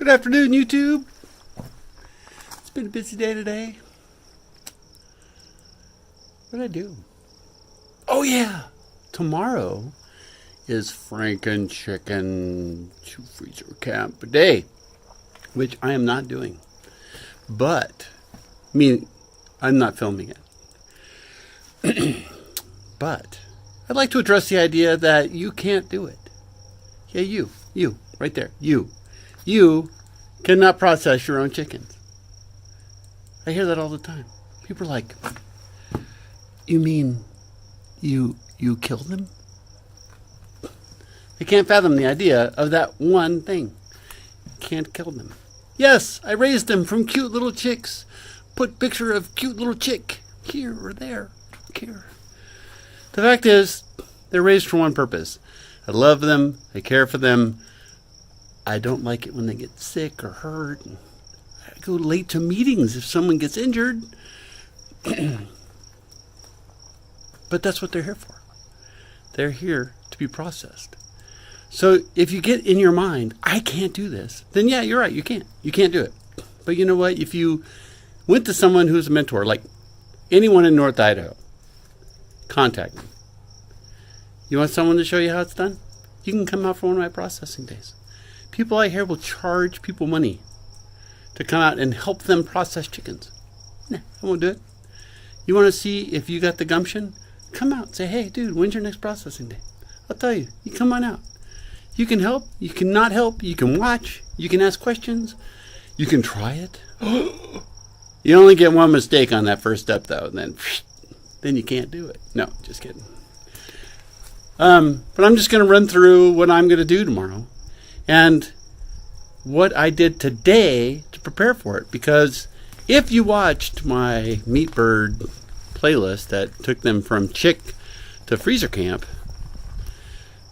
Good afternoon, YouTube. It's been a busy day today. What did I do? Oh yeah, tomorrow is Franken Chicken Freezer Camp Day, which I am not doing. But, I'm not filming it. But, I'd like to address the idea that you can't do it. Yeah, you, right there, you cannot process your own chickens. I hear that all the time. People are like, you mean you kill them? They can't fathom the idea of that one thing. Can't kill them. Yes, I raised them from cute little chicks. Put picture of cute little chick here or there. Don't care. The fact is, they're raised for one purpose. I love them. I care for them. I don't like it when they get sick or hurt. I go late to meetings if someone gets injured. But that's what they're here for. They're here to be processed. So if you get in your mind, I can't do this, then yeah, you're right, you can't. You can't do it. But you know what? If you went to someone who's a mentor, like anyone in North Idaho, contact me. You want someone to show you how it's done? You can come out for one of my processing days. People I hear will charge people money to come out and help them process chickens. Nah, I won't do it. You want to see if you got the gumption? Come out and say, hey, dude, when's your next processing day? I'll tell you. You come on out. You can help. You can not help. You can watch. You can ask questions. You can try it. You only get one mistake on that first step, though. Then you can't do it. No, just kidding. But I'm just going to run through what I'm going to do tomorrow and what I did today to prepare for it. Because if you watched my Meat Bird playlist that took them from chick to freezer camp,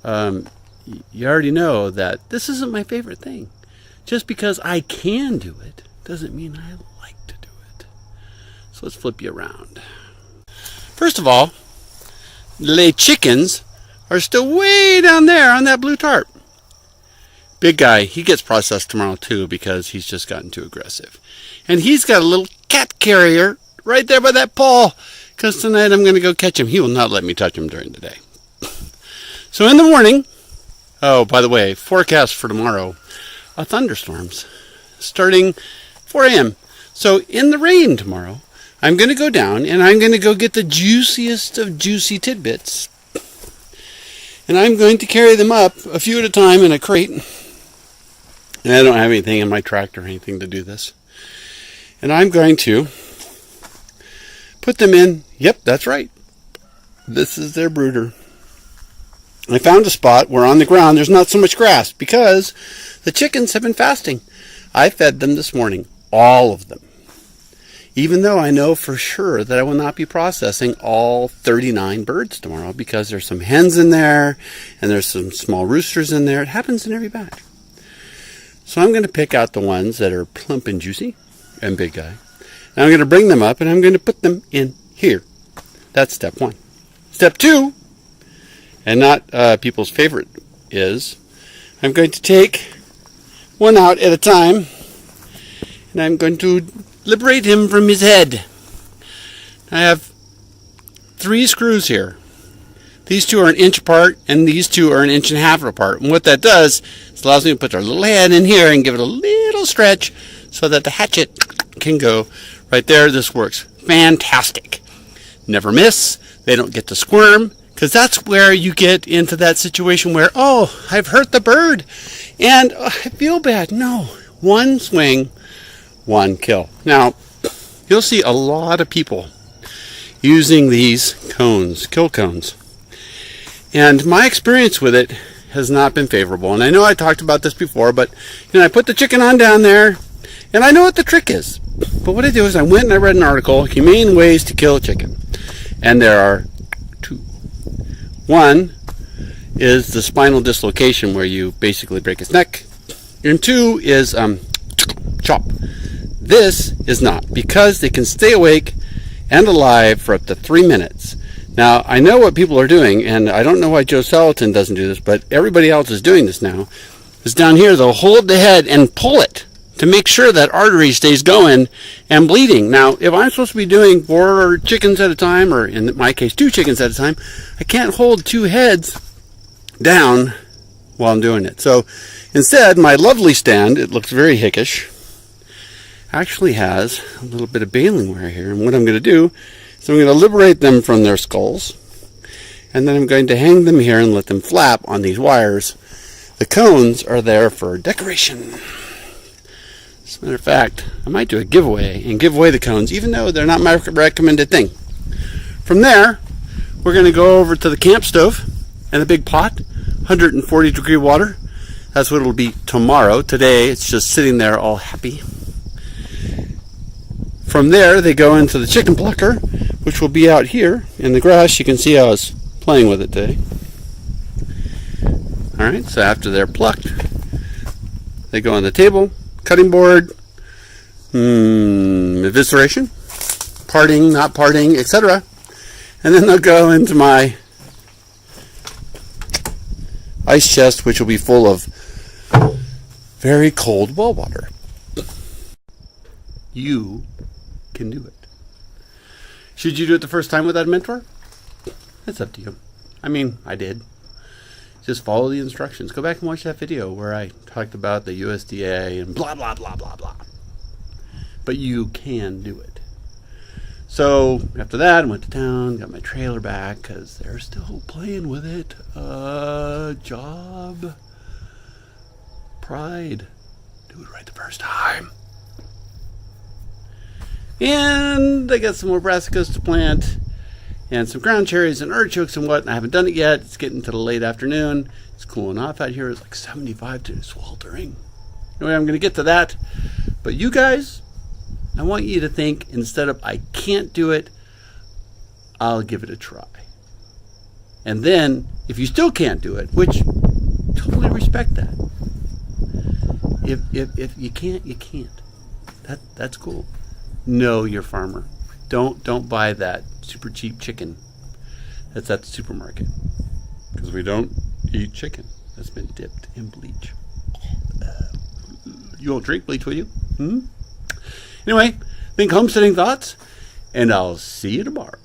you already know that this isn't my favorite thing. Just because I can do it doesn't mean I like to do it. So let's flip you around. First of all, the chickens are still way down there on that blue tarp. Big guy, he gets processed tomorrow too because he's just gotten too aggressive. And he's got a little cat carrier right there by that pole because tonight I'm going to go catch him. He will not let me touch him during the day. So in the morning, oh, by the way, forecast for tomorrow, thunderstorms starting 4 a.m. So in the rain tomorrow, I'm going to go down and I'm going to go get the juiciest of juicy tidbits. And I'm going to carry them up a few at a time in a crate. And I don't have anything in my tractor or anything to do this. And I'm going to put them in. Yep, that's right. This is their brooder. I found a spot where on the ground there's not so much grass because the chickens have been fasting. I fed them this morning, all of them. Even though I know for sure that I will not be processing all 39 birds tomorrow because there's some hens in there and there's some small roosters in there. It happens in every batch. So I'm going to pick out the ones that are plump and juicy and big guy. And I'm going to bring them up and I'm going to put them in here. That's step one. Step two, and not people's favorite, is I'm going to take one out at a time and I'm going to liberate him from his head. I have 3 screws here. These 2 are an inch apart, and these 2 are an inch and a half apart. And what that does is allows me to put their little head in here and give it a little stretch so that the hatchet can go right there. This works fantastic. Never miss. They don't get to squirm, because that's where you get into that situation where, oh, I've hurt the bird, and I feel bad. No, one swing, one kill. Now, you'll see a lot of people using these cones, kill cones. And my experience with it has not been favorable. And I know I talked about this before, but I put the chicken on down there, and I know what the trick is. But what I do is I went and I read an article, Humane Ways to Kill a Chicken. And there are 2. One is the spinal dislocation, where you basically break its neck. And 2 is chop. This is not, because they can stay awake and alive for up to 3 minutes. Now, I know what people are doing, and I don't know why Joe Salatin doesn't do this, but everybody else is doing this now, is down here, they'll hold the head and pull it to make sure that artery stays going and bleeding. Now, if I'm supposed to be doing 4 chickens at a time, or in my case 2 chickens at a time, I can't hold 2 heads down while I'm doing it. So instead, my lovely stand, it looks very hickish, actually has a little bit of baling wire here. And what I'm going to do is I'm going to liberate them from their skulls, and then I'm going to hang them here and let them flap on these wires. The cones are there for decoration. As a matter of fact, I might do a giveaway and give away the cones, even though they're not my recommended thing. From there, we're going to go over to the camp stove and a big pot, 140 degree water. That's what it'll be tomorrow. Today, it's just sitting there all happy. From there, they go into the chicken plucker, which will be out here in the grass. You can see I was playing with it today. Alright, so after they're plucked, they go on the table, cutting board, evisceration, parting, not parting, etc. And then they'll go into my ice chest, which will be full of very cold well water. You can do it. Should you do it the first time without a mentor? It's up to you. I mean, I did. Just follow the instructions. Go back and watch that video where I talked about the USDA and blah, blah, blah, blah, blah. But you can do it. So after that, I went to town, got my trailer back because they're still playing with it. Job. Pride. Do it right the first time. And I got some more brassicas to plant, and some ground cherries and artichokes and what. I haven't done it yet. It's getting to the late afternoon. It's cooling off out here. It's like 75 to sweltering. Anyway, I'm going to get to that. But you guys, I want you to think, instead of I can't do it, I'll give it a try. And then, if you still can't do it, which totally respect that. If you can't, you can't. That's cool. Know your farmer. Don't buy that super cheap chicken that's at the supermarket, because we don't eat chicken that's been dipped in bleach. You won't drink bleach, will you? Anyway, think homesteading thoughts, and I'll see you tomorrow.